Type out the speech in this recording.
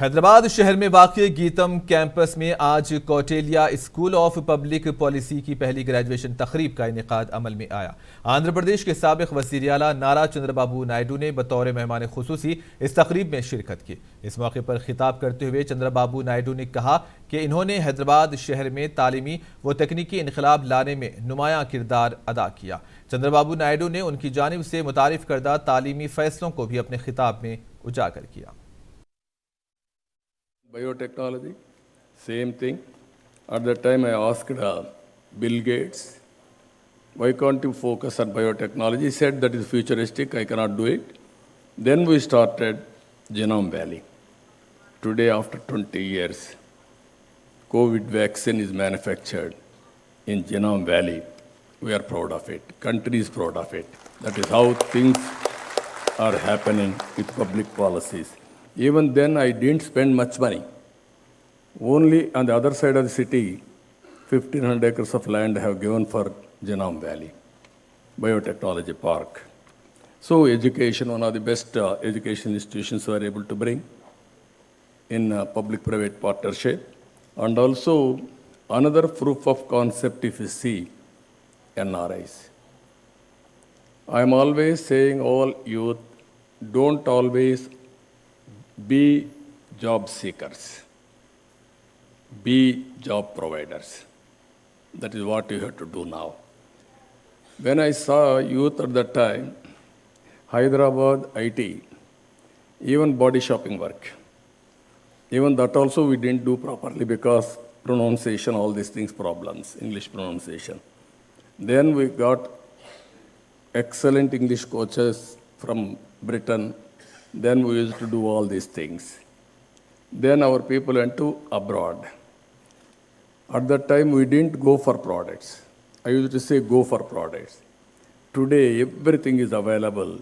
हैदराबाद शहर में वाक़ गीतम कैंपस में आज Kautilya school of public policy की पहली ग्रेजुएशन तकरीब का इनेकाद अमल में आया। आंध्र प्रदेश के साबिक़ वज़ीर आला नारा चंद्रबाबू नायडू ने बतौर मेहमान खुसूसी इस तकरीब में शिरकत की। इस मौके पर खिताब करते हुए चंद्रबाबू नायडू ने कहा कि इन्होंने हैदराबाद शहर में तालीमी व तकनीकी इनकलाब लाने में नुमायां किरदार अदा किया। चंद्रबाबू नायडू ने उनकी जानिब से मुतारिफ करदा तालीमी फैसलों को भी अपने खिताब में उजागर किया। Biotechnology, same thing. At that time, I asked Bill Gates, why can't you focus on biotechnology? He said that is futuristic, I cannot do it. Then we started Genome Valley. Today, after 20 years, COVID vaccine is manufactured in Genome Valley. We are proud of it. Country is proud of it. That is how things are happening with public policies. Even then, I didn't spend much money. Only on the other side of the city, 1,500 acres of land I have given for Genome Valley, Biotechnology Park. So education, one of the best education institutions we are able to bring in public-private partnership. And also, another proof of concept if you see, NRIs. I am always saying all youth, don't always be job seekers, be job providers. That is what you have to do now. When I saw youth at that time, Hyderabad IT, even body shopping work, even that also we didn't do properly because pronunciation, all these things problems, English pronunciation. Then we got excellent English coaches from Britain. Then we used to do all these things. Then our people went to abroad. At that time, we didn't go for products. I used to say, go for products. Today, everything is available